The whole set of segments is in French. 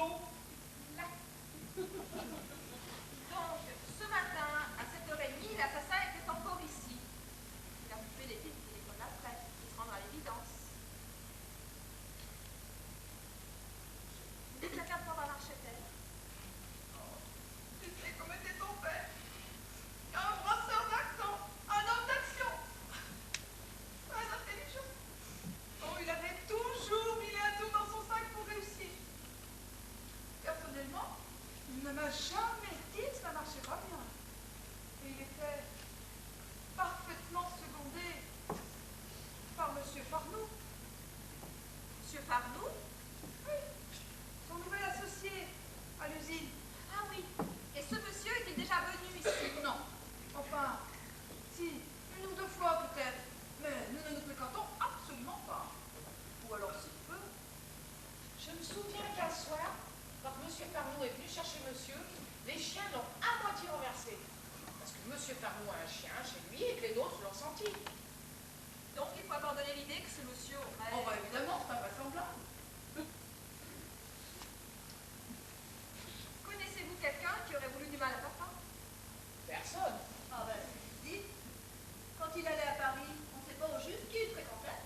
Non. Là. Donc, ce matin, à 7h30, l'assassin était encore ici. Il a coupé les fils du téléphone après, pour se rendre à l'évidence. Vous dites qu'à 4 heures va marcher elle. Tu sais comment était ton père? Un brasseur d'accent, un homme d'action, très intelligent. Oh, il avait toujours mis un tout dans son sac pour réussir. Personnellement, il ne m'a jamais dit que ça ne marchait pas bien. Et il était parfaitement secondé par Monsieur Farnoux. Monsieur Farnoux? Oui, son nouvel associé à l'usine. Ah oui. Et ce monsieur était déjà venu ici? Non. Enfin, si, une ou deux fois peut-être. Mais nous ne nous fréquentons absolument pas. Ou alors si peu. Je me souviens qu'un soir, quand M. Farnoux est venu chercher monsieur, les chiens l'ont à moitié renversé. Parce que M. Farnoux a un chien chez lui et que les nôtres l'ont senti. Donc il faut abandonner l'idée que ce monsieur aurait... Oh bah évidemment, c'est invraisemblable. Connaissez-vous quelqu'un qui aurait voulu du mal à papa? Personne. Ah ben, si. Quand il allait à Paris, on ne sait pas au juste qui il fréquentait.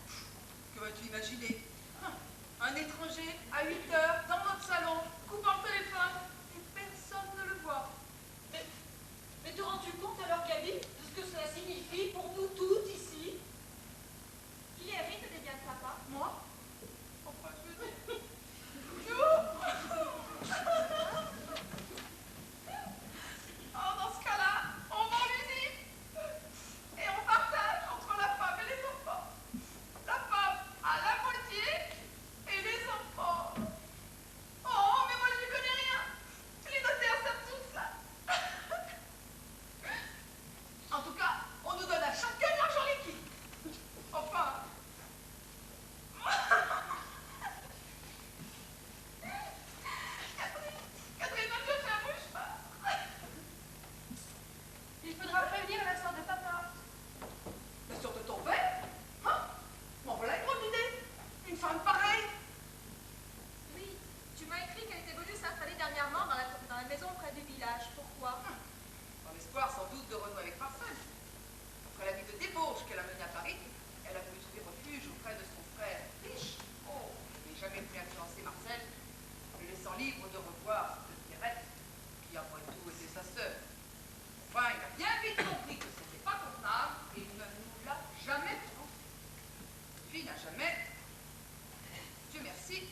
Que vas-tu imaginer? Un étranger à 8 heures dans notre salon, coupant le téléphone et personne ne le voit. Mais te rends-tu compte alors, Gaby, de ce que cela signifie pour nous toutes ici? Qui hérite des biens de papa? Moi? Enfin, je veux dire. Nous? Oh, dans ce cas-là, on vend l'usine et on partage entre la femme et les enfants. La femme à la moitié et les enfants. Oh, mais moi je ne connais rien. Les notaires savent tout ça. En tout cas, on nous donne à chacun de l'argent liquide. Enfin. Catherine, je fais un mouche-pas. Il faudra prévenir la sœur de papa. La sœur de ton père? Hein? M'en voilà une bonne idée. Une femme pareille. Oui, tu m'as écrit qu'elle était venue s'installer dernièrement dans la maison près du village. Pourquoi? Dans l'espoir sans doute de renouer avec Marcel. Après la vie de débauche qu'elle a menée à Paris, elle a voulu trouver refuge auprès de son frère riche. Oh, il n'est jamais pu influencer Marcel, le laissant libre de revoir cette Pierrette, qui après tout était sa sœur. Enfin, il a bien vite compris que ce n'était pas convenable et il ne nous l'a jamais prouvé. Puis il n'a jamais, Dieu merci,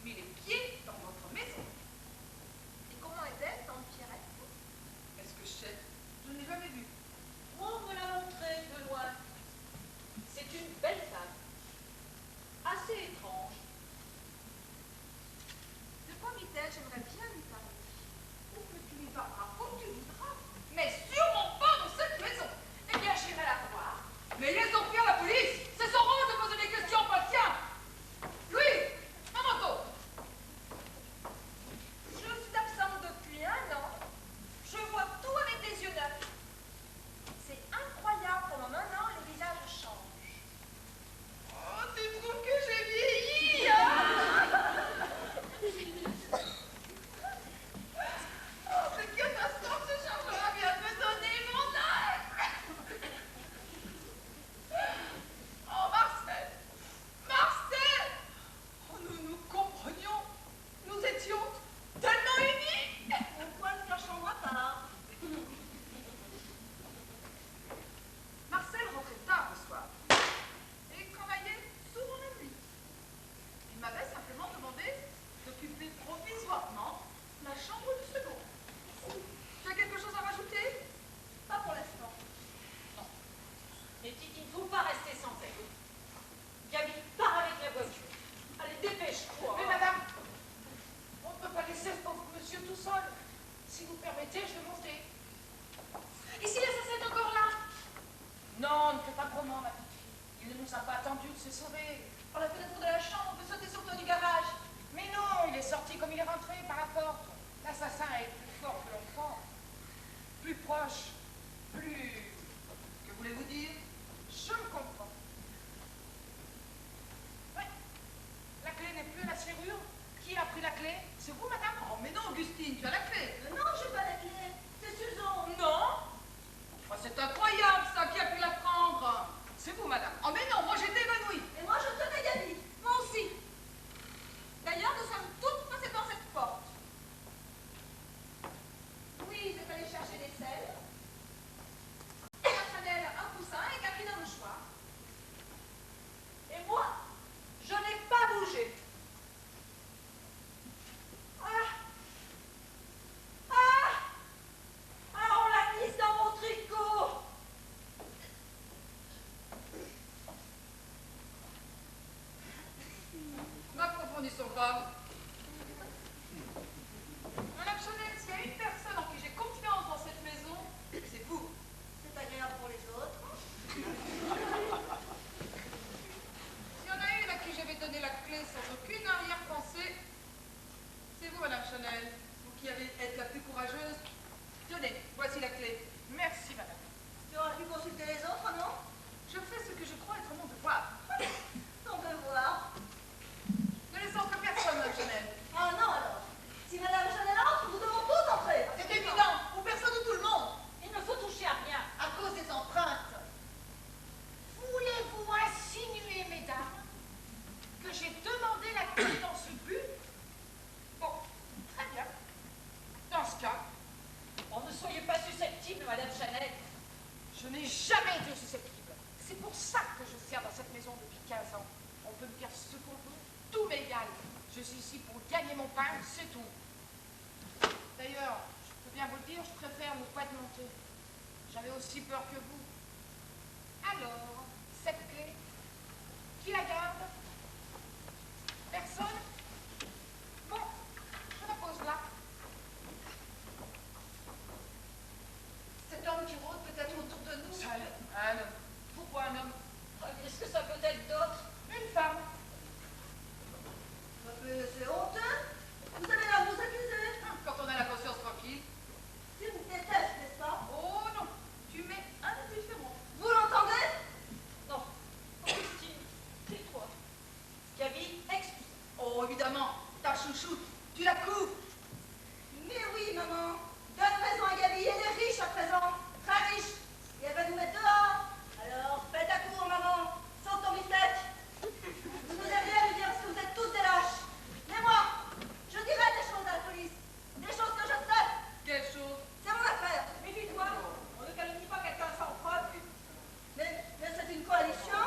mis les pieds dans notre maison. Et comment est-elle, tante Pierrette? Est-ce que je sais? Je ne l'ai jamais vue. Moi, on me l'a montré de loin. C'est une belle femme. Assez étrange. De quoi vit-elle? J'aimerais bien lui parler. Où que tu y vas, où tu voudras, mais sûrement pas dans cette maison. Eh bien, j'irai la voir. Mais laissons faire la police. C'est son rôle de poser des questions, pas le tien. Louis, un manteau. Je suis absente depuis 1 an. Je vois tout avec des yeux neufs. C'est incroyable comment maintenant les visages changent. Oh, tu trouves que j'ai vieilli, hein? Oh, cette catastrophe se chargera bien de me donner mon âge. Oh, Marcel! Marcel! Oh, nous nous comprenions. Nous étions tellement unis. Pourquoi ne cachons-moi pas? Marcel rentrait tard le soir et travaillait souvent la nuit. Il m'avait simplement demandé d'occuper provisoirement la chambre du second. Tu as quelque chose à rajouter? Pas pour l'instant. Non. Mais il ne faut pas rester sans elle. Gaby, pars avec la voiture. Allez, dépêche-toi. Mais madame, on ne peut pas laisser ce pauvre monsieur tout seul. Si vous permettez, je vais monter. Et si l'assassin est encore là? Non, ne fais pas de roman, ma petite fille. Il ne nous a pas attendu de se sauver. Par la fenêtre de la chambre, on peut sauter sur le toit du garage. Mais non, il est sorti comme il est rentré par la porte. L'assassin est plus fort que l'enfant. Plus proche. Plus... Que voulez-vous dire? Je me comprends. Ouais. La clé n'est plus à la serrure. Qui a pris la clé? C'est vous, madame? Oh, mais non, Augustine, tu as la clé. Non, j'ai pas la clé. C'est Susan. Non. Oh, c'est incroyable, ça, qui a pu la prendre? C'est vous, madame. Oh, mais non, moi j'étais évanouie. Et moi, je tenais Gabi. Moi aussi. D'ailleurs, nous sommes toutes passées dans cette porte. Louise est allée chercher des selles. Chanel, un coussin et Catherine un mouchoir. Et moi, je n'ai pas bougé. Ah! Ah! Ah, on l'a mise dans mon tricot! N'approfondissons pas. Madame Chanel, s'il y a une personne en qui j'ai confiance dans cette maison, c'est vous. C'est agréable pour les autres. S'il y en a une à qui je vais donner la clé sans aucune arrière-pensée, c'est vous, Madame Chanel. Vous qui allez être la plus courageuse. Tenez, voici la clé. Merci, madame. Tu aurais pu consulter les autres, non? Je fais ce que je crois être mon devoir. On peut voir. Ne laissons que personne, Madame Chanel. Ah non, alors. Si Madame Chanel entre, nous devons tous entrer. C'est évident. Ou personne ou tout le monde. Il ne faut toucher à rien. À cause des empreintes. Voulez-vous insinuer, mesdames, que j'ai demandé la clé dans ce but? Bon, très bien. Dans ce cas, Oh, ne soyez pas susceptible, Madame Chanel. je n'ai jamais été susceptible. C'est pour ça que je sers dans cette maison depuis 15 ans. On peut me dire ce qu'on veut, tout m'égale. Je suis ici pour gagner mon pain, c'est tout. D'ailleurs, je peux bien vous le dire, je préfère ne pas être montée. J'avais aussi peur que vous. Alors, cette clé, qui la garde? Personne? Bon, je la pose là. Cet homme qui rôde peut-être autour de nous. Un homme. Pourquoi un homme? Oh, qu'est-ce que ça peut être d'autre? Une femme. C'est honteux. Vous avez l'air de vous accuser. Quand on a la conscience tranquille. Tu me détestes, n'est-ce pas? Oh non, tu mets indifférent. Vous l'entendez? Non. Augustine, tais-toi. Gabi, excuse. Oh, évidemment, ta chouchoute, tu la couvres. Mais oui, maman. Donne raison à Gabi. Elle est riche à présent. Très riche. Et elle va nous mettre dehors. Alors, faites à court, maman. Saute ton bistec. Vous n'osez rien lui dire parce que vous êtes tous des lâches. Mais moi, je dirai des choses à la police. Des choses que je sais. Quelle chose? C'est mon affaire. Méfie-toi. On ne calomnie pas quelqu'un sans preuve. Mais c'est une coalition.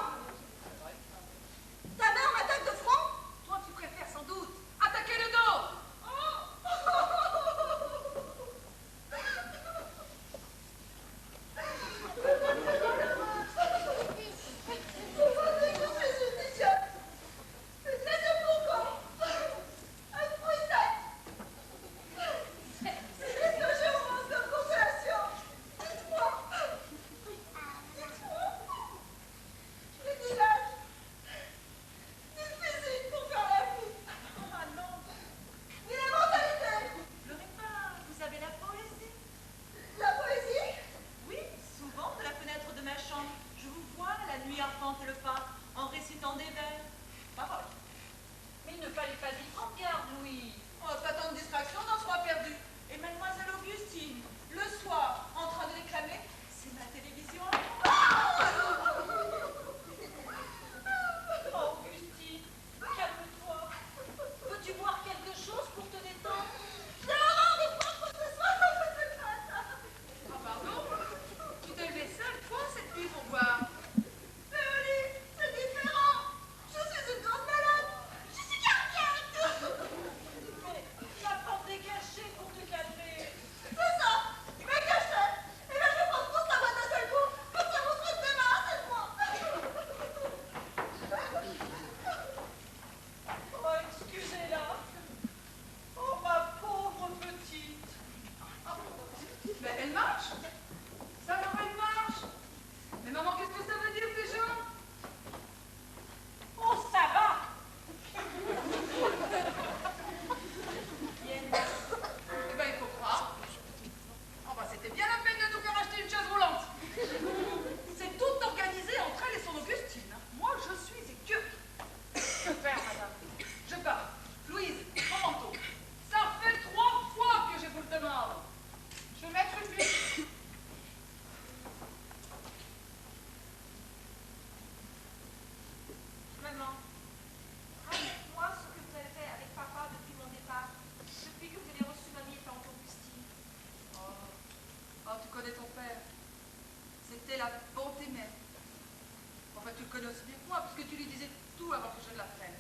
Ta mère m'attaque de front. Toi, tu préfères sans doute attaquer le dos. connais aussi bien que moi, puisque tu lui disais tout avant que je ne la prenne.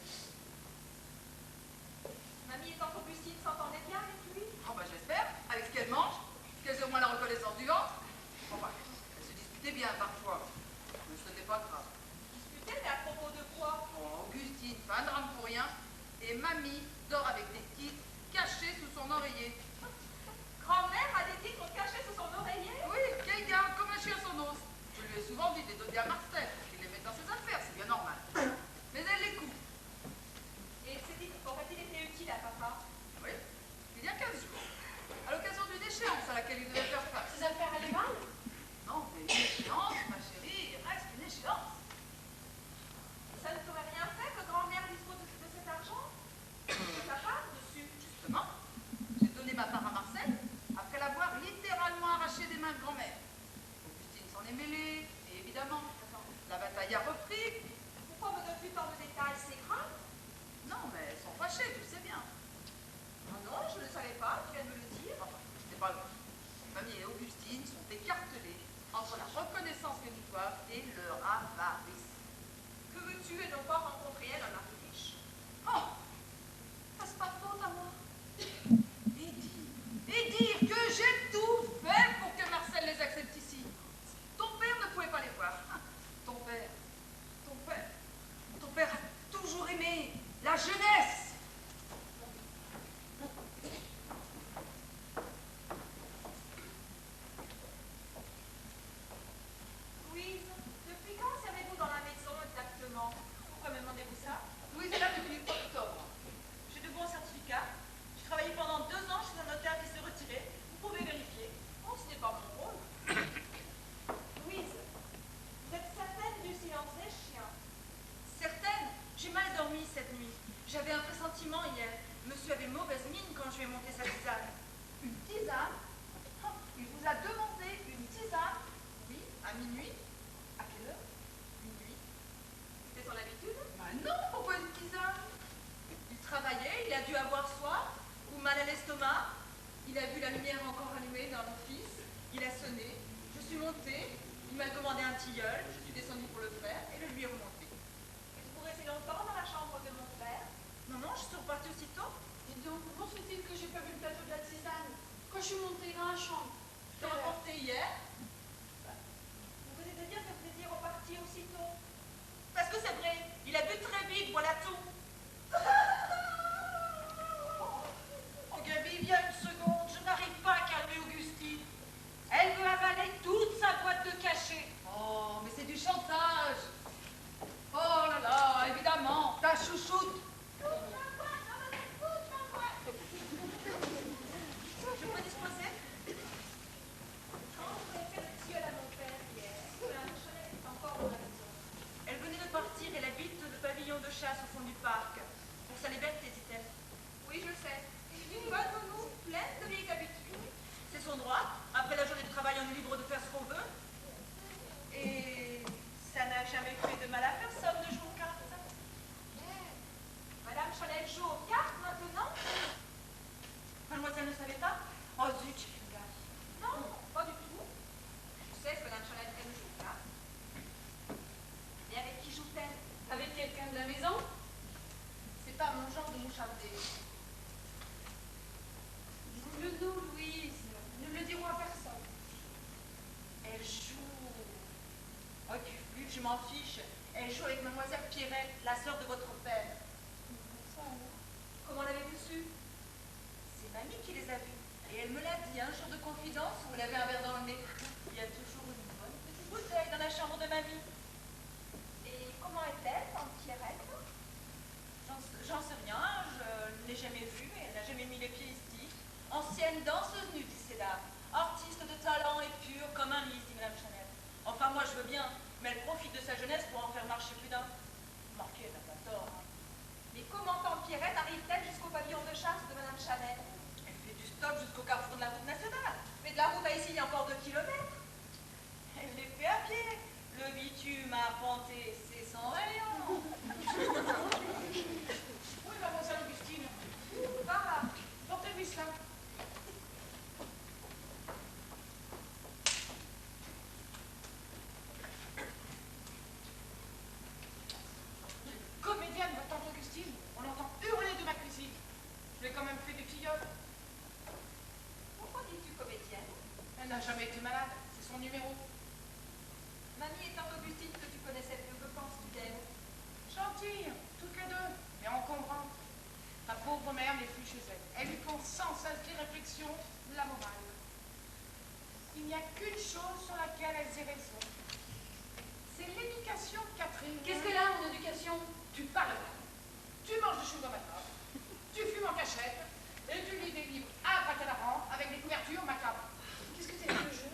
Mamie et tante Augustine s'entendaient bien avec lui? Oh bah j'espère, avec ce qu'elle mange, qu'elles aient au moins la reconnaissance du ventre. Enfin, elles se disputaient bien parfois, mais ce n'était pas grave. Disputaient, mais à propos de quoi? Bon, Augustine fait un drame pour rien, et mamie dort avec des titres cachés sous son oreiller. Grand-mère a des titres cachés sous son oreiller? Oui, qu'elle garde comme un chien son os. Je lui ai souvent dit de les donner à Marcel, pour qu'il les mette dans ses affaires, c'est bien normal. Mais elle les coupe. Et ces titres auraient-ils été utiles à papa? Oui, il y a 15 jours, à l'occasion d'une échéance à laquelle il devait faire face. Ces affaires allaient mal? Non, mais une échéance, ma chérie, il reste une échéance. Ça ne ferait rien faire que grand-mère dispose de cet argent? De sa part dessus? Justement, j'ai donné ma part à Marcel, après l'avoir littéralement arraché des mains de grand-mère. Augustine s'en est mêlée, et évidemment, la bataille a repris. Pourquoi me donnes-tu tant de détails? C'est grave? Non, mais elles sont fâchées, tu le sais bien. Ah non, je ne le savais pas, tu viens de me le dire. Enfin, c'est pas grave. Mamie et Augustine sont écartelées entre la reconnaissance que nous doivent et leur avarice. Que veux-tu et non pas rencontrer elle un mari riche? Oh, passe pas faute à moi. Et dire que j'ai tout fait pour que Marcel les accepte ici. Ton père ne pouvait pas les voir. Ton père a toujours aimé la jeunesse. Louise, depuis quand servez-vous dans la maison exactement? Pourquoi me demandez-vous ça? Louise est là depuis octobre. J'ai de bons certificats. J'ai travaillé pendant 2 ans chez un notaire qui s'est retiré. Vous pouvez vérifier. Oh, ce n'est pas mon rôle. Louise, vous êtes certaine du silence des chiens? Certaine, j'ai mal dormi cette nuit. J'avais un pressentiment hier. Monsieur avait mauvaise mine quand je lui ai monté sa tisane. Une tisane? Oh, il vous a demandé une tisane? Oui, à minuit. À quelle heure? Minuit. C'était son habitude? Ben non, pourquoi une tisane? Il travaillait, il a dû avoir soif ou mal à l'estomac. Il a vu la lumière encore allumée dans l'office. Il a sonné. Je suis montée. Il m'a commandé un tilleul. Je suis descendue pour le faire et le lui ai remonté. Êtes-vous resté longtemps dans la chambre de mon frère? Non, non, je suis repartie aussitôt. Dis donc, comment se fait-il que j'ai pas vu le plateau de la tisane quand je suis montée dans la chambre? Je l'ai emporté hier. Vous venez de dire que vous étiez reparti aussitôt. Parce que c'est vrai, il a bu très vite, voilà tout. Oh, Gaby, viens une seconde, je n'arrive pas à calmer Augustine. Elle veut avaler toute sa boîte de cachets. Oh, mais c'est du chantage. Oh là là, évidemment, ta chouchoute. Je peux disposer? Quand vous avez fait le tilleul à mon père hier, Mme Chanel est encore dans la maison. Elle venait de partir, elle habite le pavillon de chasse au fond du parc. Pour sa liberté, dit-elle. Oui, je sais. Une bonne nounou, pleine de vieilles habitudes. C'est son droit. Après la journée de travail, on est libre de faire ce qu'on veut. Et ça n'a jamais fait de mal à personne de jouer aux cartes. Madame Chanel joue aux cartes maintenant? Mademoiselle ne savait pas? Oh zut, j'ai fait une gaffe. Non, pas du tout. Je sais que Madame Chanel aime jouer aux cartes. Mais avec qui joue-t-elle? Avec quelqu'un de la maison? C'est pas mon genre de moucharder. Dis-le-nous, Louise. Nous le dirons à personne. Elle joue. Oh, du flûte, je m'en fiche. Elle joue avec mademoiselle Pierrette, la sœur de votre père. Comment l'avez-vous su? C'est mamie qui les a vus. Et elle me l'a dit un jour de confidence où elle avait un verre dans le nez. Il y a toujours une bonne petite bouteille dans la chambre de mamie. Et comment est-elle, tante Pierrette? J'en sais rien, je ne l'ai jamais vue, elle n'a jamais mis les pieds ici. Ancienne danseuse nue, dit Cédar. Artiste de talent et pure comme un lys, dit Madame Chanel. Enfin, moi je veux bien, mais elle profite de sa jeunesse pour en faire marcher plus d'un. Marqué, elle n'a pas tort. Hein. Mais comment tante Pierrette arrive-t-elle jusqu'au pavillon de chasse de Madame Chanel? Elle fait du stop jusqu'au carrefour de la route nationale. Mais de la route à ici, il y a encore 2 kilomètres. Elle les fait à pied. Le bitume à Panté, c'est son rayon. Oui, mademoiselle Augustine. Ah, Portez-lui cela. Elle n'a jamais été malade, c'est son numéro. Mamie est Tante Augustine que tu connaissais peu, que penses-tu d'elle? Gentille, toutes les deux, mais encombrante. Ma pauvre mère n'est plus chez elle. Elle lui pense sans cesse des réflexions, la morale. Il n'y a qu'une chose sur laquelle elle ait raison. C'est l'éducation de Catherine. Qu'est-ce qu'elle a, mon éducation? Tu parles pas. Tu manges du chou dans ma table. Tu fumes en cachette. Et tu lis des livres abracadabrants avec des couvertures macabres. Qu'est-ce que t'es le jeu?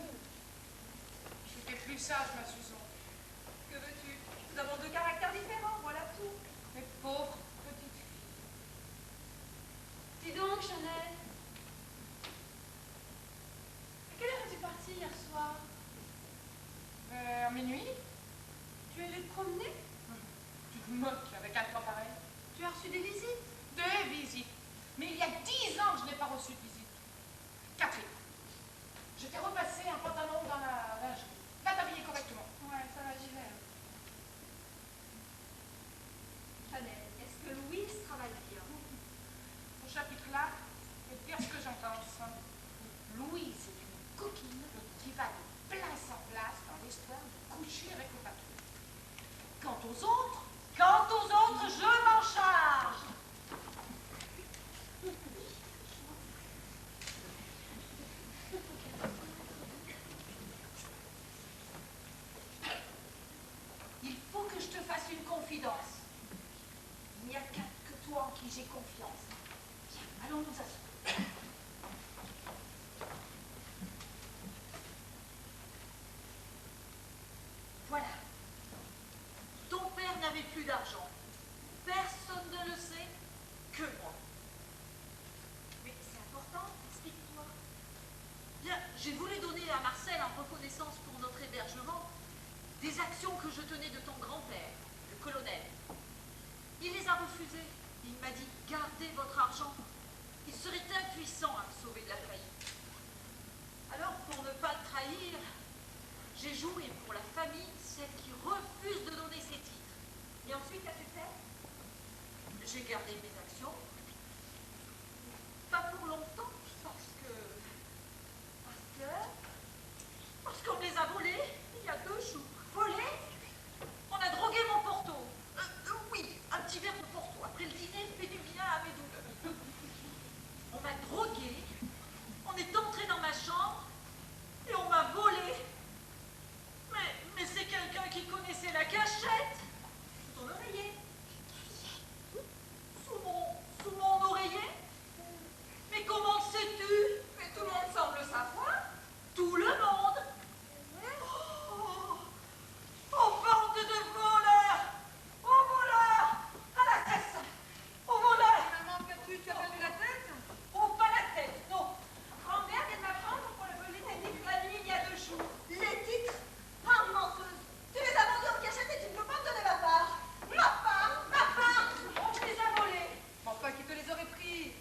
Tu fais plus sage, ma Susan. Que veux-tu? Nous avons deux caractères différents, voilà tout. Mais pauvre petite fille. Dis donc, Chanel. À quelle heure es-tu partie hier soir? Vers minuit? Tu es allée te promener? Tu te moques avec un temps pareil. Tu as reçu des visites? Des visites. Mais il y a 10 ans que je n'ai pas reçu de visite. Catherine, je t'ai repassé un pantalon dans la lingerie. Va t'habiller correctement. Ouais, ça va, j'y vais. Chanel, est-ce que Louise travaille bien? Au chapitre-là, et dire ce que j'en pense. Louise est une coquine qui va de place en place dans l'histoire de coucher avec le patron. Quant aux autres, Je m'en charge. il faut que je te fasse une confidence. Il n'y a qu'un que toi en qui j'ai confiance. Viens, allons nous asseoir. Voilà. Ton père n'avait plus d'argent. Personne ne le sait que moi. Mais c'est important, explique-toi. Bien, j'ai voulu donner à Marcel en reconnaissance pour notre hébergement des actions que je tenais de ton grand-père, le colonel. Il les a refusées. Il m'a dit, gardez votre argent. Il serait impuissant à me sauver de la faillite. Alors, pour ne pas le trahir, j'ai joué pour la famille celle qui refuse de donner ses titres. Et ensuite, qu'as-tu fait? J'ai gardé mes actions. Pas pour longtemps, parce qu'on les a volées il y a 2 jours. Volées? On a drogué mon Porto. Oui, un petit verre de Porto. Après le dîner, fait du bien à mes douleurs. On m'a drogué. On est entré dans ma chambre et on m'a volé. Mais c'est quelqu'un qui connaissait la cachette. Sous ton oreiller. Sous mon oreiller? Mais comment sais-tu? Mais tout le monde semble savoir. Tout le monde. Oh, oh, bande de voleurs! Oh, voleurs! À la tête! Oh, voleurs! Maman, qu'as-tu? Tu as perdu la tête? Oh, pas la tête, non! Grand-mère vient de m'apprendre qu'on a volé tes titres la nuit il y a 2 jours. Les titres? Ah, menteuse! Tu les as vendus en cachette et tu ne peux pas me donner ma part! Ma part! Ma part! On me les a volés. Mais enfin, qui te les aurait pris?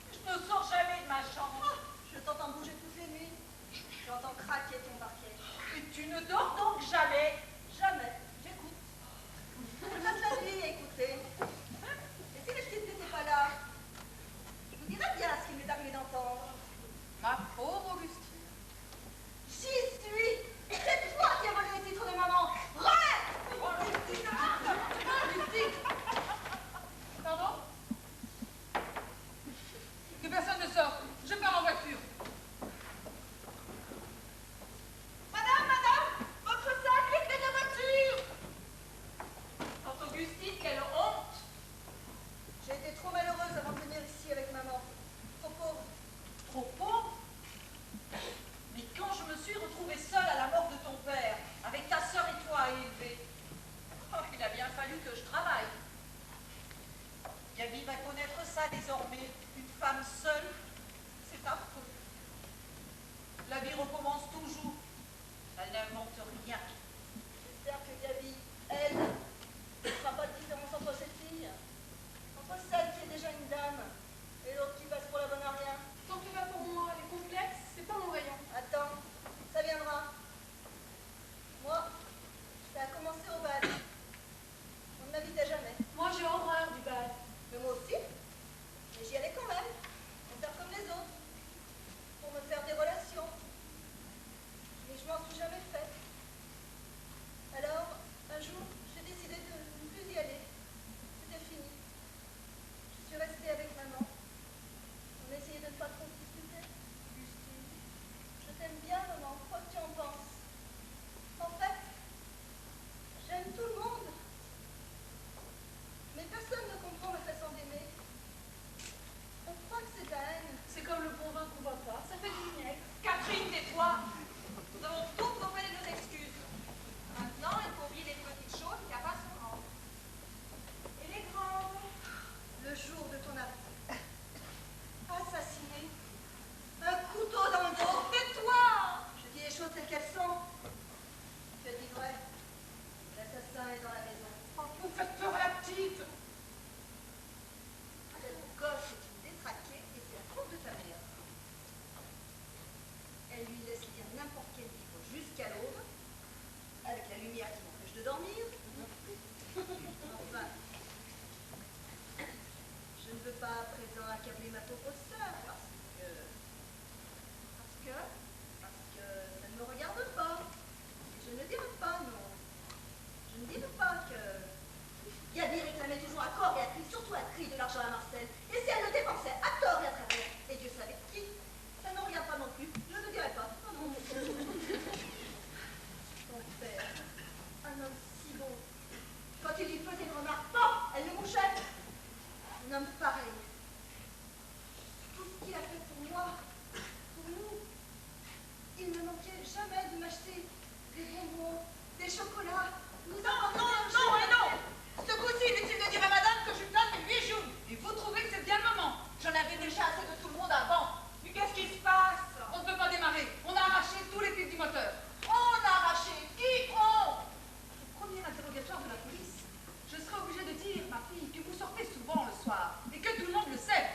Je ne sors jamais de ma chambre. Je t'entends bouger toutes les nuits. J'entends craquer ton parquet. Et tu ne dors donc jamais. Jamais. J'écoute. Je passe la nuit à écouter. Et si les petites n'étaient pas là, je vous dirais bien ce qu'il m'est arrivé d'entendre. Ma pauvre Augustine. J'y suis! C'est toi qui as volé les titres de maman! Relève! Augustine! Augustine! Pardon? Que personne ne sorte. Je pars en voiture. Madame, votre sac, les clés de la voiture. Tante Augustine, quelle honte. J'ai été trop malheureuse avant de venir ici avec maman. Trop pauvre. Trop pauvre. Mais quand je me suis retrouvée seule à la mort de ton père, avec ta sœur et toi à élever, oh, il a bien fallu que je travaille. Gaby va connaître ça désormais. Une femme seule, c'est affreux. La vie recommence toujours. Elle n'invente rien. J'espère que Gaby, elle, ne fera pas de différence entre cette fille. Entre celle qui est déjà une dame et l'autre qui passe pour la bonne à rien. Tant que va pour moi, elle est complexe, c'est pas mon rayon. Attends, ça viendra. Moi, ça a commencé au bal. On ne m'invitait jamais. Moi, j'ai horreur du bal. Mais moi aussi. Mais j'y allais quand même. Pour faire comme les autres. Pour me faire des relations. présent accabler ma pauvre sœur parce que ça ne me regarde pas. Et je ne dirai pas, non. Je ne dirai pas que Gabi réclamait toujours à corps et à cri, surtout à cri, de l'argent à Marcel. Et si elle le dépensait à tort et à travers, et Dieu savait qui, ça ne regarde pas non plus. Je ne dirai pas. Non, non. Ton père, un homme si bon. Quand il lui faisait une remarque, paf, elle le mouchait. Un homme pareil. Tout ce qu'il a fait pour moi, pour nous. Il ne manquait jamais de m'acheter des bonbons, des chocolats. Nous avons Non, et non. Ce coup-ci, inutile de dire à madame que je donne mes 8 jours. Et vous trouvez que c'est bien le moment. J'en avais déjà assez de tout le monde avant. Mais qu'est-ce qui se passe? On ne peut pas démarrer. On a arraché tous les fils du moteur. On a arraché. Qui? On. Au premier interrogatoire de la police, je serai obligée de dire, ma fille, que vous sortez souvent le soir et que tout le monde le sait.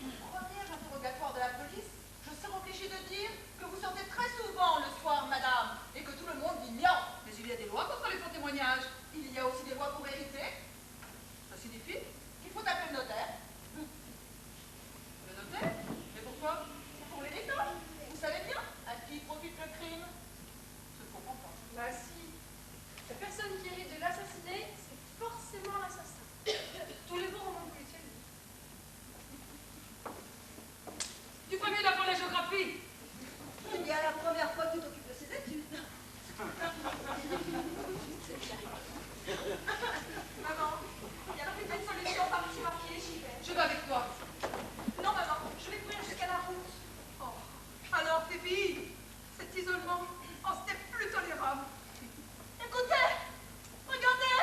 Au premier interrogatoire de la police, je serai obligée de dire que vous sortez très souvent le soir, madame, et que tout le monde l'ignore. Mais il y a des lois contre les faux témoignages. Il y a aussi des lois pour hériter. Ça signifie qu'il faut appeler le notaire. Le notaire? Mais pourquoi? Pour l'héritage. Vous savez bien à qui profite le crime. Je ne comprends pas. Bah si. La personne qui hérite de l'assassiné, c'est forcément l'assassin. Tous les jours, on monte policier. Tu ferais mieux d'apprendre la géographie. C'est bien la première fois que tu t'occupes de ses études. Maman, il y a peut-être une solution partie à pied, j'y vais. Je vais avec toi. Non, maman, je vais courir jusqu'à la route. Oh. Alors, Phoebe, cet isolement, oh, c'était plus tolérable. Écoutez, regardez,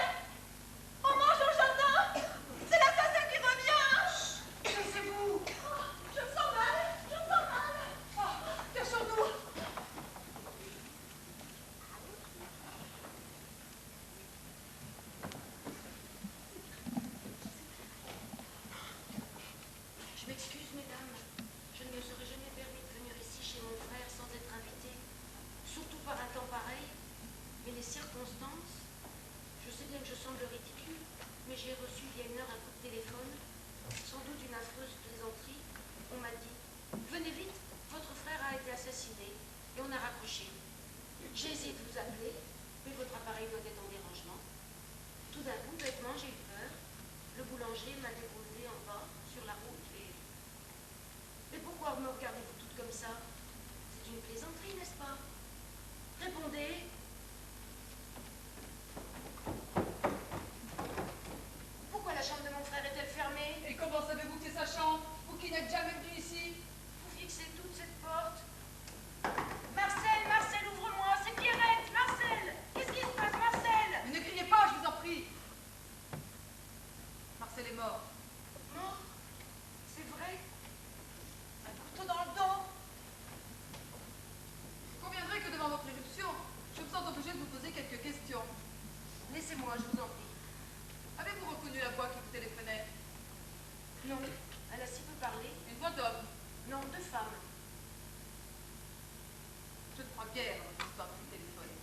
on mange au jardin. C'est l'assassin qui revient. Cassez-vous. Oh, je me sens mal, je me sens mal. Oh, cachons-nous. Je m'excuse, mesdames. Je ne me serais jamais permis de venir ici chez mon frère sans être invitée. Surtout par un temps pareil. Mais les circonstances... Je sais bien que je semble ridicule, mais j'ai reçu il y a une heure un coup de téléphone, sans doute une affreuse plaisanterie. On m'a dit « Venez vite, votre frère a été assassiné. » Et on a raccroché. J'ai essayé de vous appeler, mais votre appareil doit être en dérangement. Tout d'un coup, bêtement, j'ai eu peur. Le boulanger m'a déposé en bas, sur la route, et... Mais pourquoi me regardez-vous toutes comme ça? C'est une plaisanterie, n'est-ce pas? Répondez. Pourquoi la chambre de mon frère est-elle fermée? Et comment savez-vous que c'est sa chambre? Vous qui n'êtes jamais venu ici? Vous fixez toute cette porte. Marcel, Marcel, ouvre-moi, c'est Pierrette, Marcel! Qu'est-ce qui se passe, Marcel? Mais ne criez pas, je vous en prie. Marcel est mort. Mort? C'est vrai? Un couteau dans le dos. Vous conviendrez que devant votre éruption, je me sens obligée de vous poser quelques questions. Laissez-moi, je vous en prie. Avez-vous reconnu la voix qui vous téléphonait? Non, elle a si peu parlé. Une voix d'homme. Non, de femme. Je ne crois guère à votre histoire qui téléphone.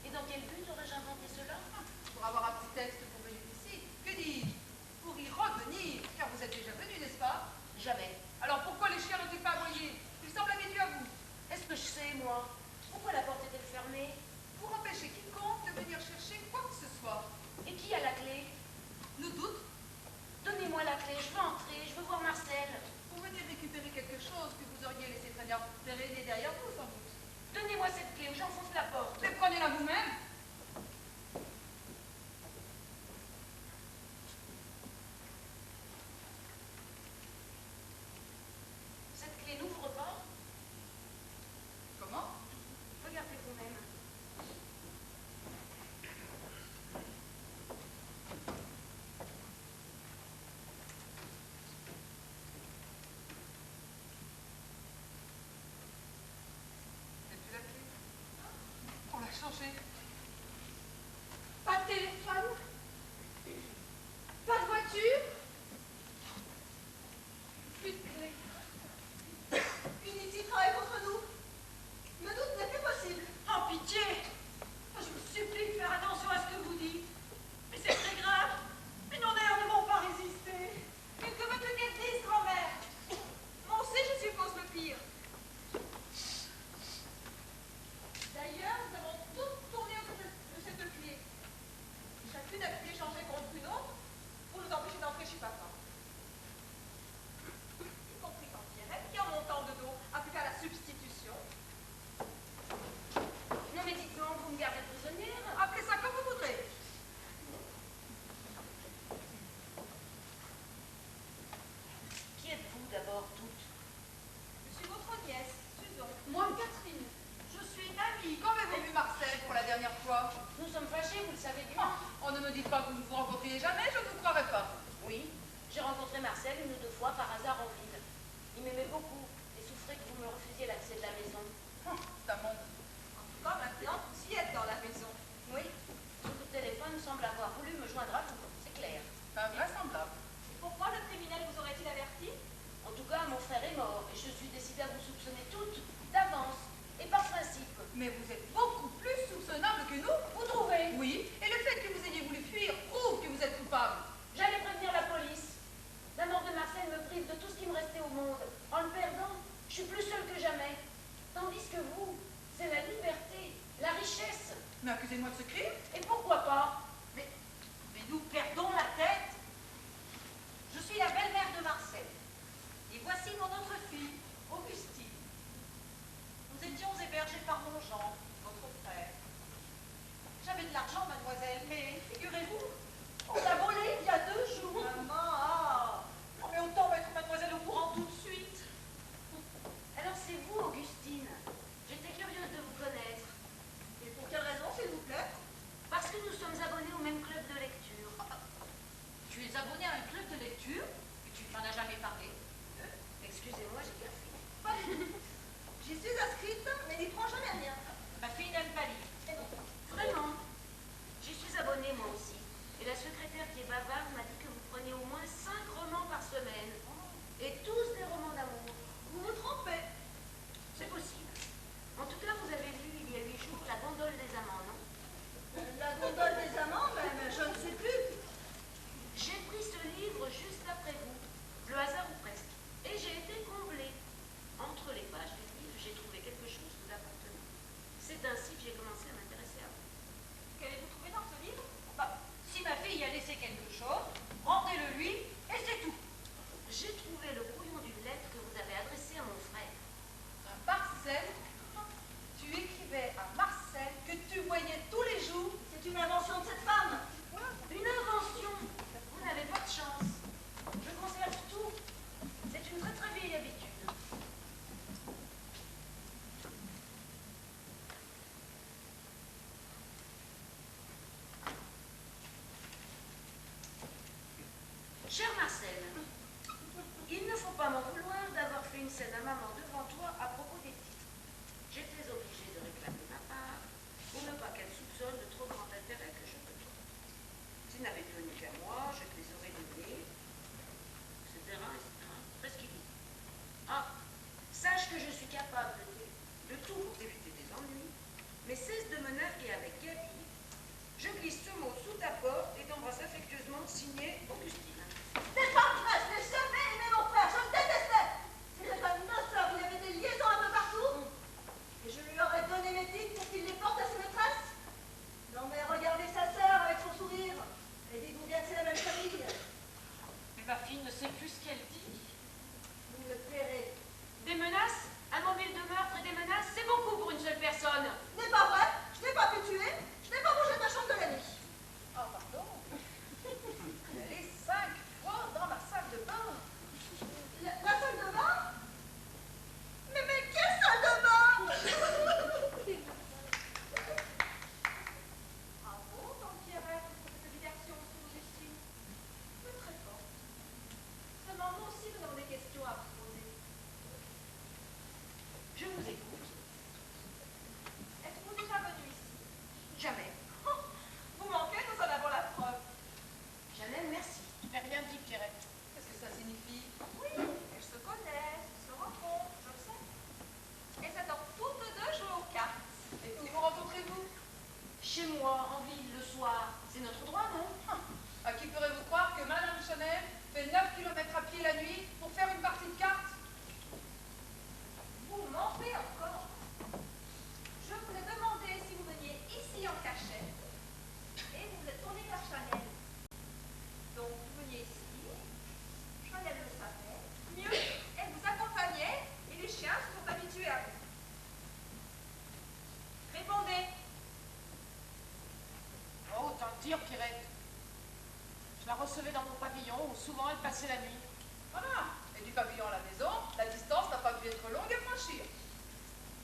Et dans quel but aurais-je inventé cela? Pour avoir un prétexte pour venir ici. Que dis-je? Pour y revenir, car vous êtes déjà venu, n'est-ce pas? Jamais. Alors pourquoi les chiens n'ont-ils pas aboyé? Ils semblent habitués à vous. Est-ce que je sais, moi? Pourquoi la porte est-elle fermée? Pour empêcher quiconque de venir chercher quoi que ce soit. Et qui a la clé? Nous doute, Donnez-moi la clé, je veux entrer, je veux voir Marcel. vous venez récupérer quelque chose que vous auriez laissé traîner derrière vous, sans doute. Donnez-moi cette clé ou j'enfonce la porte. Mais prenez-la vous-même. Cette clé n'ouvre pas. Comment? Regardez vous-même. C'est plus la clé. On l'a changée. Pas de téléphone. Pas de voiture. Plus de clé. Unity travaille contre nous. Le doute n'est plus possible. Oh, pitié! Je vous supplie de faire attention à ce que vous dites. Mais c'est très grave. Mais nos nerfs ne vont pas résister. Mais que veux-tu qu'elle dise, grand-mère? m'aimait beaucoup et souffrait que vous me refusiez l'accès de la maison. C'est un monde. En tout cas, maintenant, vous y êtes dans la maison. Oui, ce coup de téléphone semble avoir voulu me joindre à vous, c'est clair. Invraisemblable. Et pourquoi le criminel vous aurait-il averti? En tout cas, mon frère est mort et je suis décidée à vous soupçonner toutes d'avance et par principe. Mais vous êtes beaucoup plus soupçonnable que nous. Vous trouvez? Oui, et le fait que vous ayez voulu fuir prouve que vous êtes coupable. J'allais prévenir la police. La mort de Marcel me prive de tout ce qui me restait au monde. En le perdant, je suis plus seule que jamais. Tandis que vous, c'est la liberté, la richesse. Mais accusez-moi de ce crime. Et pourquoi pas? Mais nous perdons la tête. Je suis la belle-mère de Marcel. Et voici mon autre fille, Augustine. Nous étions hébergés par mon gendre, votre frère. J'avais de l'argent, mademoiselle, mais figurez-vous, on l'a volé il y a 2 jours. Maman, non mais autant mettre mademoiselle au courant tout de suite. Alors c'est vous, Augustine. J'étais curieuse de vous connaître. Et pour quelle raison, s'il vous plaît? Parce que nous sommes abonnés au même club de lecture. Tu es abonnée à un club de lecture, mais tu ne m'en as jamais parlé. Excusez-moi, j'ai bien fait. Pas du tout. J'y suis inscrite, mais n'y prends jamais rien. Ma fille n'aime pas lire. Et non. Vraiment. J'y suis abonnée moi aussi. Et la secrétaire qui est bavarde m'a dit que vous preniez au moins 5 romans par semaine. Et tous des romans d'amour. Vous vous trompez. C'est possible. En tout cas, vous avez vu il y a 8 jours La Gondole des Amants, non? La gondole des amants, même, je ne sais plus. J'ai pris ce livre juste après vous, le hasard ou presque, et j'ai été comblée. Entre les pages du livre, j'ai trouvé quelque chose d'appartenant. C'est ainsi que j'ai commencé à m'intéresser à vous. Qu'avez-vous trouvé dans ce livre? Bah, si ma fille y a laissé quelque chose, rendez-le lui, et c'est tout. J'ai trouvé le brouillon d'une lettre que vous avez adressée à mon frère. À Marcel, tu écrivais à Marcel que tu voyais tous les jours. C'est une invention de cette femme. Une invention. Vous n'avez pas de chance. Je conserve tout. C'est une très très vieille habitude. Cher Marcel, il ne faut pas m'en vouloir d'avoir fait une scène à maman devant toi à propos des titres. J'étais obligée de réclamer ma part pour ne pas qu'elle soupçonne de trop grand intérêt que je te porte. S'il n'avait tenu qu'à moi, je te les aurais donnés, etc., etc., presque dit. Ah, sache que je suis capable de tout pour t'éviter des ennuis, mais cesse de me narguer avec Gabi. Je glisse ce mot sous ta porte et t'embrasse affectueusement, signé Augustine. C'est pas vrai, je n'ai jamais aimé mon frère, je le détestais. C'était un noceur, il avait des liaisons un peu partout. Et je lui aurais donné mes titres pour qu'il les porte à ses maîtresses. Non mais regardez sa sœur avec son sourire. Et dites-vous bien que c'est la même famille. Mais ma fille ne sait plus ce qu'elle dit. Vous le verrez. Des menaces? Un mobile de meurtre et des menaces, c'est beaucoup pour une seule personne. Ce n'est pas vrai, je n'ai pas pu tuer, je n'ai pas bougé de ma chambre de la nuit. Oh, pardon. Elle est 5 fois dans la salle de bain. La salle de bain? Mais quelle salle de bain? Bravo, tant Pierrette, pour cette diversion sur Augustine. Mais très fort. Seulement, moi aussi, nous avons des questions à vous poser. Je vous écoute. Êtes-vous déjà venu ici? Jamais. Vous manquez, nous en avons la preuve. Jamais, merci. Tu n'as rien dit, Pierrette. Qu'est-ce que ça signifie? Oui, elles se connaissent, elles se rencontrent, je le sais. Elles adorent toutes deux jouer aux cartes. Et où vous rencontrez-vous? Chez moi, en ville, le soir. C'est notre droit, non? À qui ferez-vous croire que Madame Chanel fait 9 kilomètres à pied la nuit pour faire une partie de cartes? Vous mentez encore. Je vous ai demandé si vous veniez ici en cachette. Et vous vous êtes tourné vers Chanel. Donc vous veniez ici. Chanel le savait. Mieux, elle vous accompagnait et les chiens se sont habitués à vous. Répondez. Oh, autant te dire, Pierrette. Je la recevais dans mon pavillon où souvent elle passait la nuit. Voilà. Et du pavillon à la maison, la distance n'a pas dû être longue à franchir.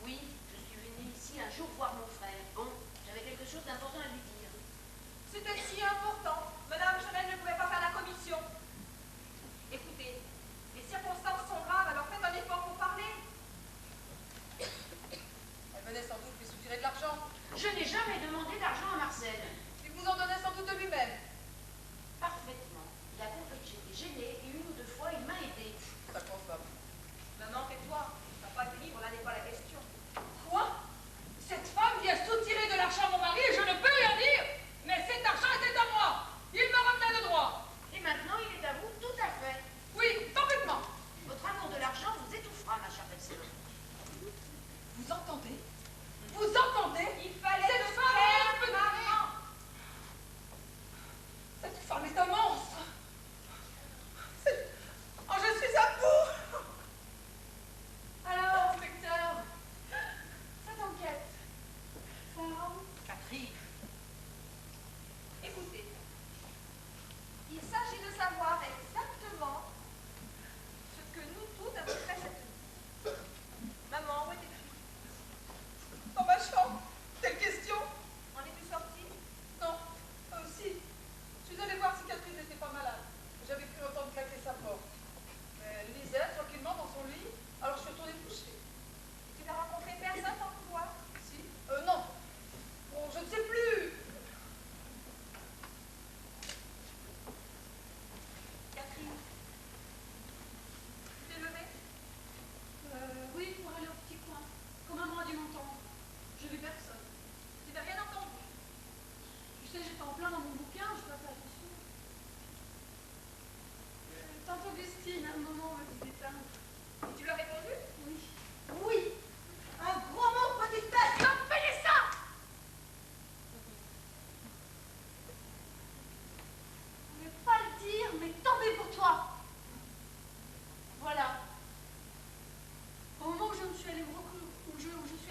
Oui, je suis venue ici un jour voir mon frère. Bon, j'avais quelque chose d'important à lui dire. C'était si important. Madame Chanel ne pouvait pas faire la commission. Écoutez, les circonstances sont graves, alors faites un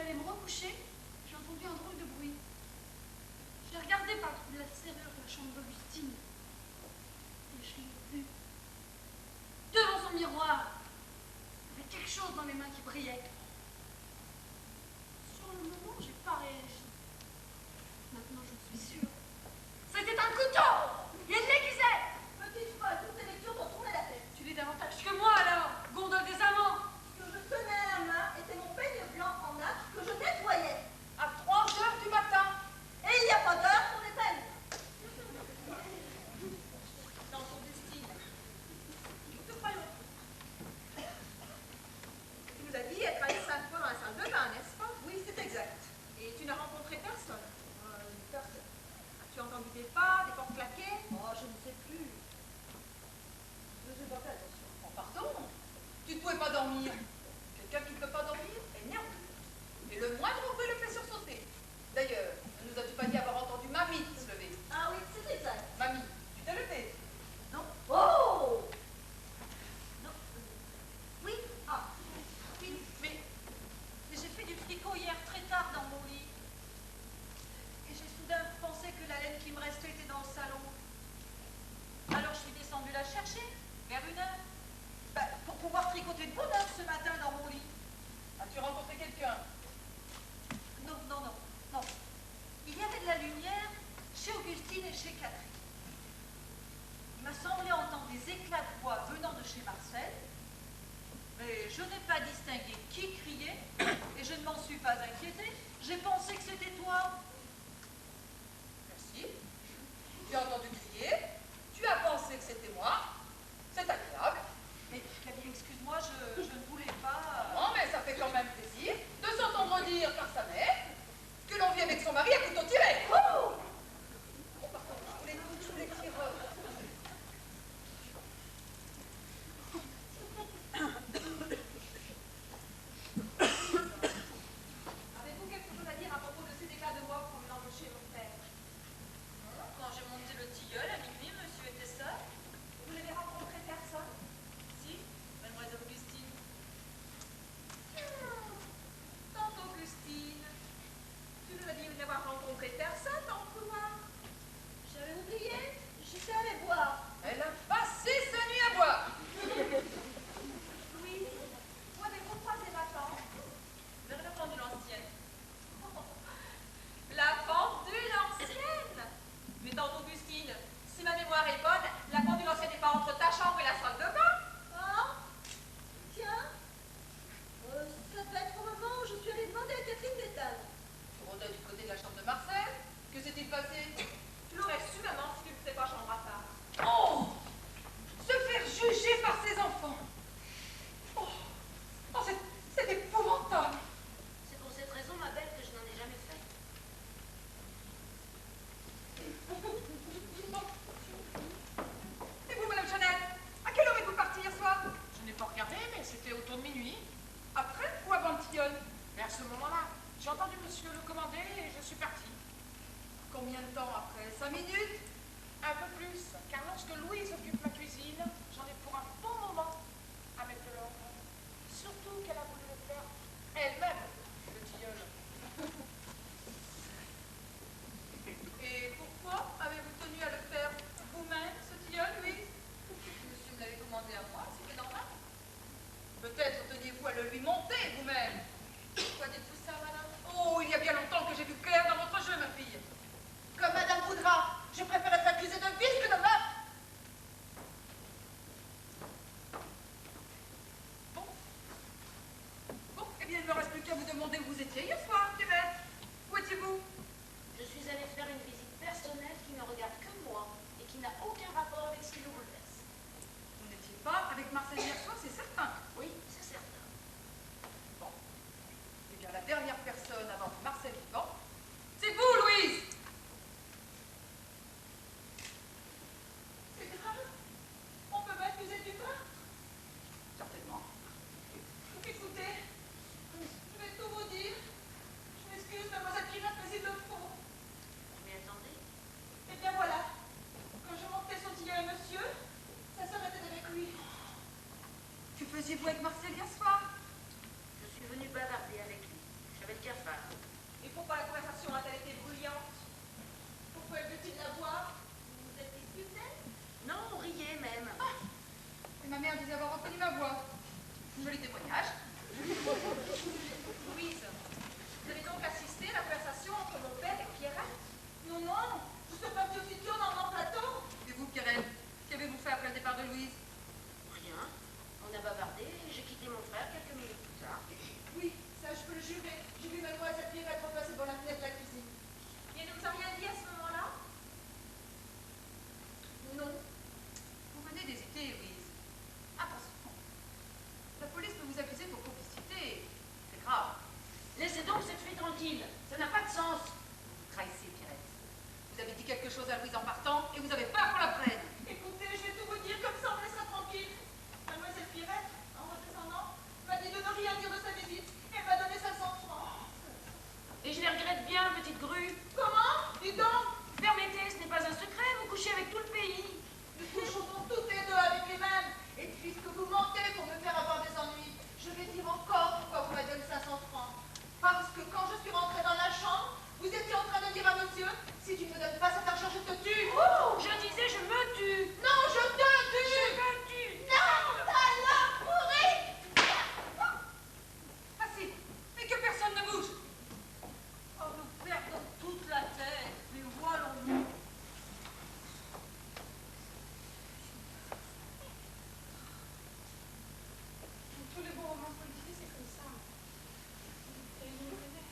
j'allais me recoucher, j'ai entendu un drôle de bruit. J'ai regardé par le trou de la serrure de la chambre d'Augustine. Et je l'ai vue. Devant son miroir. Il y avait quelque chose dans les mains qui brillait. Sur le moment, j'ai pas réagi. Maintenant, je suis sûre. C'était un couteau! Il l'aiguisait! Petite folle, toutes ces lectures t'ont tourné la tête. Tu l'es davantage que moi alors, gondole des amants! Ce que je tenais à la main était mon peigne blanc en nacre que je nettoyais. À 3 heures du matin. Et il n'y a pas d'heure pour les peines. Non, Augustine, nous te croyons. Tu nous as dit être allée 5 fois dans la salle de bain, n'est-ce pas? Oui, c'est exact. Et tu n'as rencontré personne. Personne. As-tu entendu des pas, des portes claquées? Oh, je ne sais plus. Je n'ai pas fait attention. Oh, pardon, tu ne pouvais pas dormir. Quelqu'un qui ne peut pas dormir est nerveux. Et le moindre bruit le fait sursauter. D'ailleurs, ne nous as-tu pas dit avoir entendu Mamie se lever? Ah oui, c'est exact. Mamie, tu t'es levée? Non. Oh! Non. Oui. Ah. Oui, mais j'ai fait du tricot hier très tard dans mon lit. Et j'ai soudain pensé que la laine qui me restait était dans le salon. Alors je suis descendue la chercher, vers 1h. Pour pouvoir tricoter de bonne heure ce matin dans mon lit. As-tu rencontré quelqu'un? Non, non, non, non. Il y avait de la lumière chez Augustine et chez Catherine. Il m'a semblé entendre des éclats de voix venant de chez Marcel, mais je n'ai pas distingué qui criait et je ne m'en suis pas inquiétée. J'ai pensé que c'était toi. Merci. Tu as entendu crier. Tu as pensé que c'était moi. C'est agréable. Mais Camille, excuse-moi, je ne voulais pas. Non, mais ça fait quand même plaisir de s'entendre dire par sa mère que l'on vit avec son mari à couteau tiré. Oh, pardon, je voulais dire... Avez-vous quelque chose à dire à propos de ces éclats de voix provenant de chez mon père? Quand j'ai monté le tilleul à minuit, monsieur était seul. Vous n'avez rencontré personne? Si, mademoiselle Augustine. Tante Augustine, Tu nous as dit n'avoir rencontré personne dans le couloir. J'avais oublié. J'étais allée boire. Elle a passé sa nuit à boire. Louise, où avez-vous croisé ma tante? vers la pendule ancienne. La pendule ancienne! Mais tante Augustine, si ma mémoire est bonne, la pendule ancienne n'est pas entre ta chambre et la salle de bain. Ah. Tiens. Ça devait être au moment où je suis allée demander à Catherine d'éteindre. Tu rôdais du côté de la chambre de Marcel. Que s'est-il passé? Tu l'aurais su, maman, si tu ne faisais pas chambre à part. Oh! Se faire juger par ses enfants. Oh, oh c'est épouvantable. C'est pour cette raison, ma belle, que je n'en ai jamais fait. Et vous, Madame Jeannette, à quelle heure êtes-vous partie hier soir? Je n'ai pas regardé, mais c'était autour de minuit. Après ou avant le tilleul? Mais à ce moment-là, j'ai entendu monsieur le commander et je suis partie. Combien de temps après? 5 minutes? Un peu plus, car lorsque Louise occupe ma cuisine, j'en ai pour un bon moment à mettre de l'ordre. Surtout qu'elle a voulu le faire elle-même, le tilleul. Et pourquoi avez-vous tenu à le faire vous-même, ce tilleul, Louise? Monsieur me l'avait commandé à moi, c'était normal. Peut-être teniez-vous à le lui monter vous-même. Pourquoi dites-vous ça, madame? Oh, il y a bien longtemps que j'ai vu clair dans votre jeu, ma fille. Comme Madame voudra, je préfère être accusée de vice que de meurtre. Bon. Bon, eh bien, il ne me reste plus qu'à vous demander où vous étiez hier soir, Clémette. Où étiez-vous? Je suis allée faire une visite personnelle qui ne regarde que moi et qui n'a aucun rapport avec ce qui nous bouleverse. Vous n'étiez pas avec Marcel hier soir, c'est certain. Oui, c'est certain. Bon. Eh bien, la dernière personne avant Marcel vivant, c'est vous, Louise. C'est grave. On peut m'accuser du meurtre. Certainement. Écoutez, je vais tout vous dire. Je m'excuse, mademoiselle Pirate, mais il le faut. Mais attendez, Eh bien voilà. Quand je montais son tilleul à monsieur, sa sœur était avec lui. Que faisiez-vous avec Marcel hier soir? je suis venue bavarder avec lui. avait le cafard. Et pourquoi la conversation a-t-elle été bruyante? Pourquoi veut-il la voir? Vous vous êtes disputés? Non, on riait même. Et ma mère disait avoir reconnu ma voix. Joli témoignage. Louise, vous avez donc assisté à la conversation entre mon père et Pierrette? Non, non, je ne suis pas venue aussitôt dans mon plateau. Et vous, Pierrette, qu'avez-vous fait après le départ de Louise? Rien. On a bavardé et j'ai quitté mon frère quelques minutes plus tard. Oui, ça je peux le jurer. J'ai vu mademoiselle Pierrette repasser devant la fenêtre de la cuisine. Et elle ne vous a rien dit à ce moment-là? Non. Vous venez d'hésiter, Louise. Attention. La police peut vous accuser pour complicité. C'est grave. Laissez donc cette fille tranquille. Ça n'a pas de sens. Vous trahissez, Pierrette. Vous avez dit quelque chose à Louise en partant et vous avez peur qu'on la prenne. Écoutez, je vais tout vous dire comme ça on me laissera tranquille. Mademoiselle Pierrette, en redescendant, m'a dit de ne rien dire de sa visite. Elle m'a donné 500 francs. Et je les regrette bien, petite grue. Comment? Dis donc. Permettez, ce n'est pas un secret, vous couchez avec tout le pays. Nous couchons donc toutes les deux avec les mêmes. Et puisque vous mentez pour me faire avoir des ennuis, je vais dire encore pourquoi vous m'avez donné 500 francs. Parce que quand je suis rentrée dans la chambre, vous étiez en train de dire à monsieur, si tu ne me donnes pas cet argent, je te tue. Oh, je disais, je me tue. Non, je te tue. Je me tue. Non, salope pourri. Assis. Et que personne ne bouge. Oh, nous perdons toute la tête. Mais voilons-nous. Tous les bons romans policiers, c'est comme ça. Et vous me connaissez.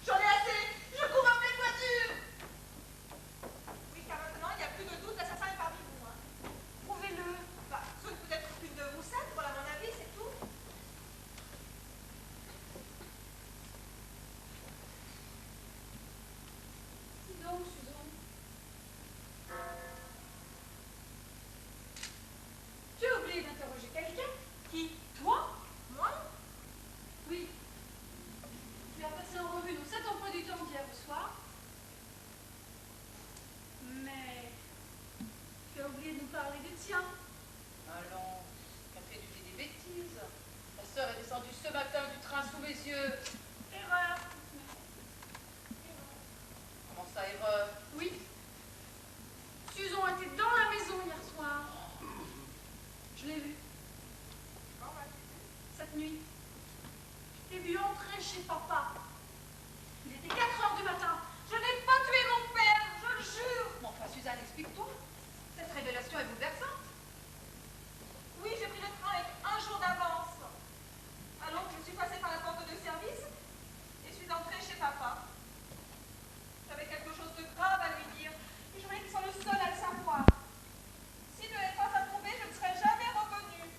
J'en ai assez. Je cours appeler une voiture. Oui, car maintenant, il n'y a plus de doute, l'assassin est parmi vous. Hein. Prouvez-le. Bah, ce ne peut être qu'une de vous sept, voilà mon avis, c'est tout. Dis donc, Susan. Tu as oublié d'interroger quelqu'un? Qui? Toi? Moi? Oui. Tu as passé en revue nos 7 emplois du temps d'hier au soir. Mais tu as oublié de nous parler des tiens. Allons, qu'a fait du fait des bêtises. Ma sœur est descendue ce matin du train sous mes yeux. Erreur. Comment ça, erreur? Oui. Susan était dans la maison hier soir. Je l'ai vue. Cette nuit. Je l'ai vue entrer chez papa. Il était 4 heures du matin. Je n'ai pas tué mon père, je le jure. Mais enfin, Suzanne, explique-toi. Cette révélation est bouleversante. Oui, j'ai pris le train avec un jour d'avance. Alors je suis passée par la porte de service et suis entrée chez papa. J'avais quelque chose de grave à lui dire et je voulais qu'il soit le seul à le savoir. S'il ne l'avait pas approuvé, je ne serais jamais revenue.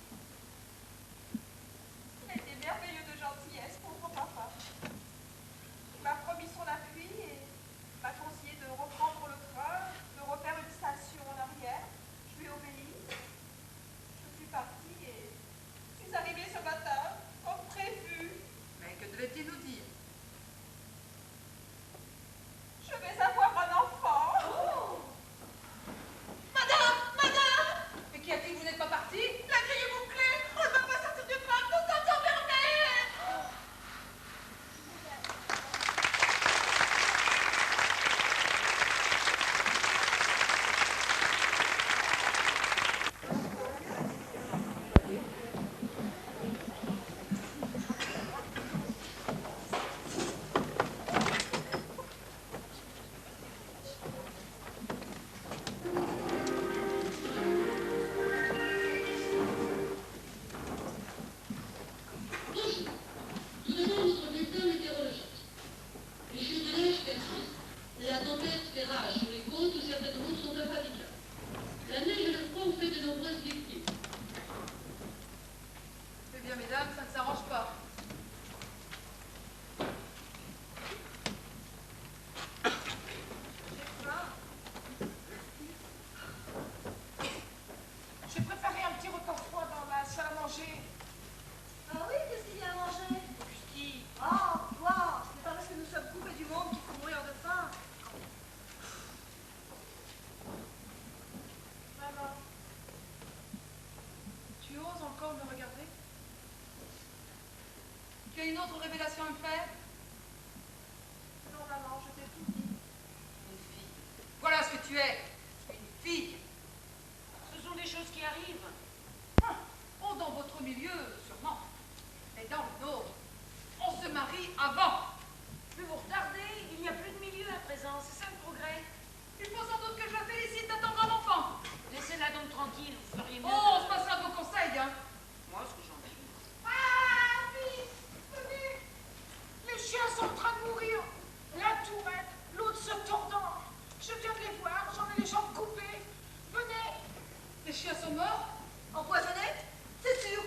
Il a été merveilleux de gentillesse, pauvre papa. Il m'a promis son appui et m'a conseillé de reprendre le train, de refaire une station en arrière. Je lui ai obéi. Je suis partie et suis arrivée ce matin, comme prévu. Mais que devait-il nous dire? Je vais avoir un enfant. Madame! Mais qui a dit que vous n'êtes pas parti? La grille est bouclée. On ne va pas sortir du train, nous sommes enfermés. Bonjour. Nous avons notre bulletin météorologique. Les jours de neige persistent. La tempête fait rage sur les côtes où certaines routes sont infatigables. La neige et le froid ont fait de nombreuses victimes. Eh bien, mesdames, ça ne s'arrange pas. J'ai préparé un petit repas froid dans la salle à manger. Ah oui, qu'est-ce qu'il y a à manger? Puisqu'il... Oh, toi, c'est pas parce que nous sommes coupés du monde qu'il faut mourir de faim. Maman, Tu oses encore me regarder? Tu as une autre révélation à me faire? tu es. Une fille. Ce sont des choses qui arrivent. Oh, dans votre milieu, sûrement. Mais dans le nôtre, on se marie avant. Mais vous retardez, il n'y a plus de milieu à présent, c'est ça le progrès. Il faut sans doute que je la félicite d'attendre un enfant. Laissez-la donc tranquille, vous feriez mieux. Oh, on se passera vos conseils, hein. Moi, ce que j'en dis. Ah, fils, venez. Les chiens sont en train de mourir. La tourette, l'autre se tordant. Je viens de les voir, j'en ai les jambes coupées. Venez. Les chiens sont morts? Empoisonné? C'est sûr.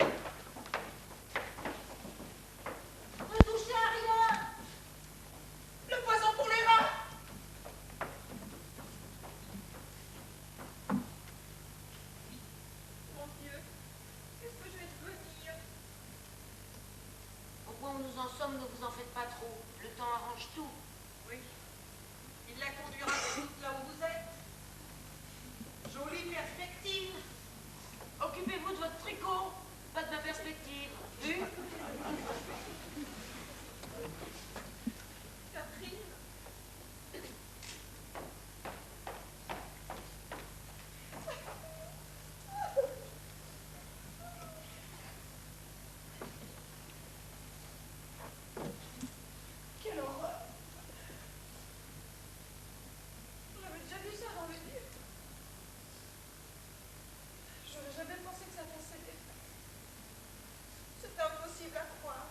Ne touchez à rien. Le poison pour les rats. Mon Dieu, qu'est-ce que je vais devenir? Au point où nous en sommes, ne vous en faites pas trop. Le temps arrange tout. Oui. Il la conduira sans doute là où vous êtes. Jolie perspective. Occupez-vous de votre tricot, pas de ma perspective. Vu? Catherine. Quelle horreur. J'avais déjà vu ça dans le livre. J'aurais jamais pensé que ça faisait des C'est impossible à croire.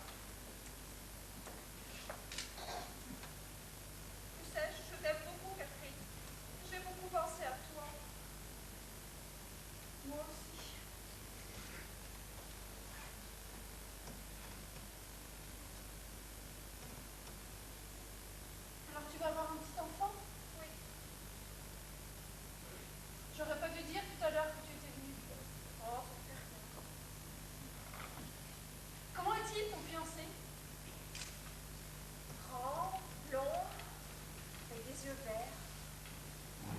Tu sais, je t'aime beaucoup, Catherine. J'ai beaucoup pensé à toi. Moi aussi. Alors tu vas avoir un petit enfant? Oui. J'aurais pas dû dire tout à l'heure que tu étais venue. Oh, c'est certain. Comment est-il ton fiancé? Grand, blond, avec des yeux verts.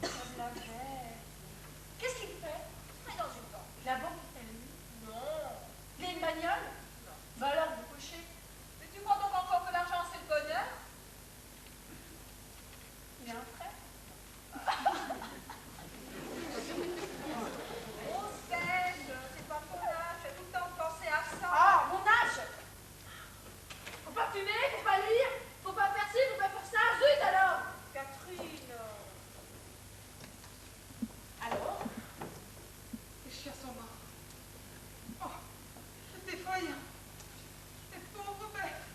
Comme la veille. Qu'est-ce qu'il fait? Mais dans une banque. La banque elle. Non. Il a une bagnole? Non. Va alors vous coucher. Mais tu crois donc encore que l'argent c'est le bonheur? Il a un frère? Oh, Serge, c'est pas ton âge. J'ai tout le temps de penser à ça. Ah, mon âge! Faut pas fumer, faut pas lire, faut pas faire ci, faut pas faire ça. Zut alors! Catherine. Alors? Les chiens sont morts. Oh, c'est effrayant. Les pauvres bêtes.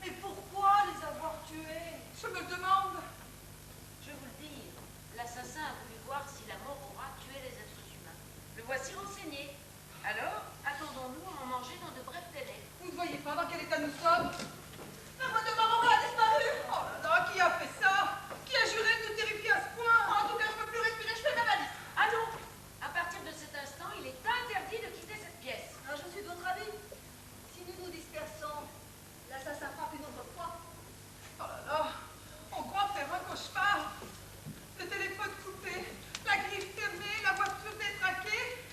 Mais pourquoi les avoir tués? Je me le demande. Je vous le dis, l'assassin a voulu voir si la mort aura tué les êtres humains. Le voici renseigné. Alors, attendons-nous à en manger dans de brefs délais. Vous ne voyez pas dans quel état nous sommes? La voix de maman a disparu. Oh là là, qui a fait ça? Qui a juré de nous terrifier à ce point? En tout cas, je peux plus respirer, je fais ma valise. Ah non! À partir de cet instant, il est interdit de quitter cette pièce. Ah, je suis d'autre avis. Si nous nous dispersons, l'assassin frappe une autre fois. Oh là là, on croit faire un cauchemar. Le téléphone coupé, la grille fermée, la voiture détraquée,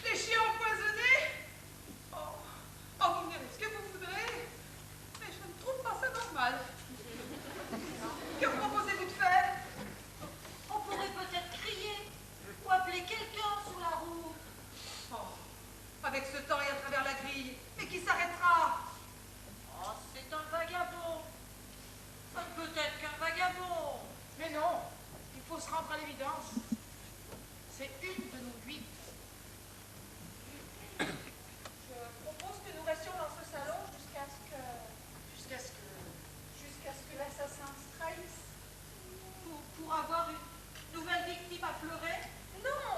les chiens empoisonnés. Oh, oh, vous me direz ce que vous voudrez, mais je ne trouve pas ça normal. Que proposez-vous de faire? On pourrait peut-être crier ou appeler quelqu'un sur la route. Oh, avec ce temps et à travers la grille, mais qui s'arrêtera? Oh, c'est un vagabond. Ça ne peut être qu'un vagabond. Mais non, il faut se rendre à l'évidence. C'est une de nos 8. Je propose que nous restions dans ce salon jusqu'à ce que l'assassin se trahisse. Pour avoir une nouvelle victime à pleurer. Non.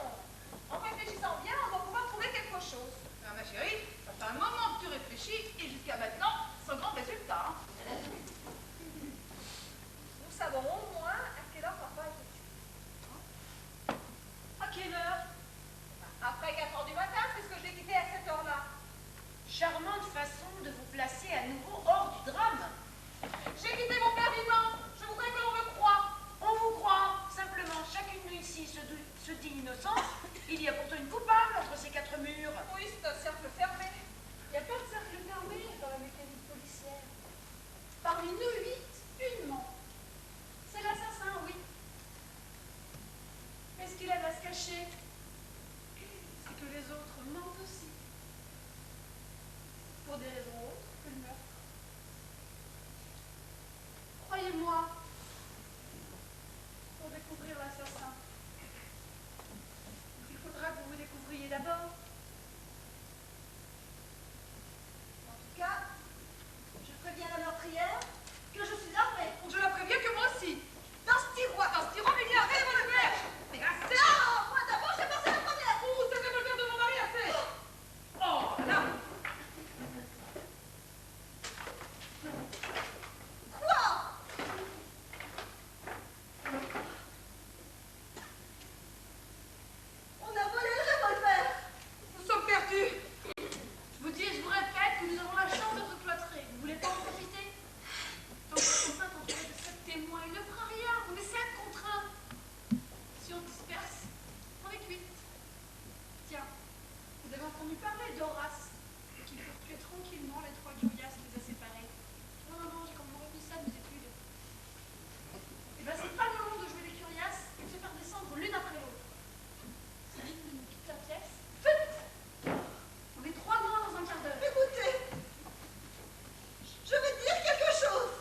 En réfléchissant bien, on va pouvoir trouver quelque chose. Ah, ma chérie, ça fait un moment que tu réfléchis et jusqu'à maintenant, sans grand résultat. Hein. Nous savons au moins à quelle heure papa a été tué. À quelle heure? Après 4 heures du matin, puisque je l'ai quitté à cette heure-là. Charmante façon de vous placer à nouveau hors du drame. J'ai quitté mon père vivant. Je voudrais que l'on me croie. On vous croit. Simplement, chacune de nous ici se dit innocente. Il y a pourtant une coupable entre ces quatre murs. Oui, c'est un cercle fermé. Il n'y a pas de cercle fermé dans la mécanique policière. Parmi nous 8, une ment. C'est l'assassin, oui. pour des raisons autres que le meurtre. Croyez-moi, pour découvrir l'assassin, il faudra que vous vous découvriez d'abord. En tout cas, je préviens la meurtrière que je suis armée. Je la préviens que moi aussi. Dans ce tiroir. Dans ce tiroir, il y a un revolver. Mais assez. Non, moi d'abord, j'ai passé la première. Ouh, c'est le revolver de mon mari, assez. Oh, là. Quoi? On a volé le revolver. Nous sommes perdus. Je vous dis et je vous répète que nous avons la chance d'être cloîtrés. Vous voulez pas en profiter? Tant que votre enceinte entourée de 7 témoins, il ne fera rien. On est 7 contre 1. Si on disperse, on est 8. Tiens, vous avez entendu parler d'Horace, qui furent tuer tranquillement les 3 Curias qui les a séparés. Non, j'ai comme rempli ça de mes études. Et ben c'est pas le moment de jouer les Curias et de se faire descendre l'une après l'autre. C'est vite de nous quitter la pièce. Vite! On est 3 noirs dans un quart d'heure. Écoutez, je vais dire quelque chose.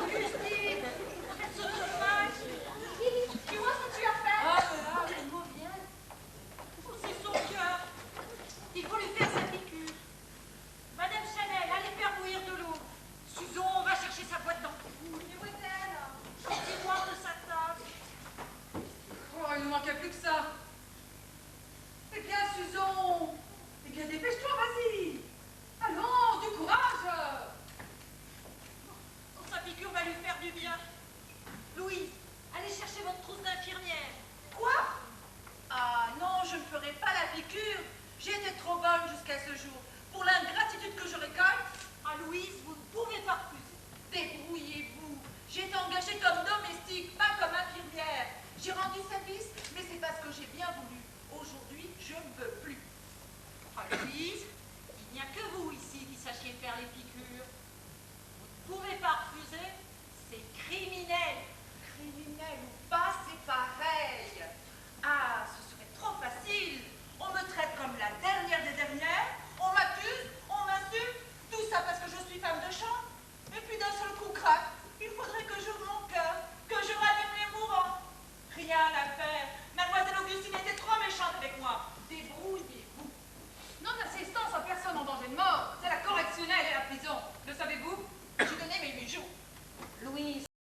Augustine, qu'est-ce que tu fais? Tu vois ce que tu as fait? Ah là, le mot vient. Oh, c'est son cœur. Il faut lui faire sa piqûre. Madame Chanel, allez faire bouillir de l'eau. Suzon, on va chercher sa boîte d'ampoule. Et où est-elle? Au tiroir de sa table. Oh, il ne manquait plus que ça. Eh bien, Suzon. Eh bien, dépêche-toi, vas-y. Allons, du courage. Oh, sa piqûre va lui faire du bien. Louise, allez chercher votre trousse d'infirmière. Quoi? Ah non, je ne ferai pas la piqûre. J'ai été trop bonne jusqu'à ce jour. Pour l'ingratitude que je récolte, Ah, Louise, vous ne pouvez pas refuser. débrouillez-vous. J'ai été engagée comme domestique, pas comme infirmière. J'ai rendu service, mais c'est parce que j'ai bien voulu. Aujourd'hui, je ne veux plus. Ah, Louise, il n'y a que vous ici qui sachiez faire les piqûres. Vous ne pouvez pas refuser, c'est criminel.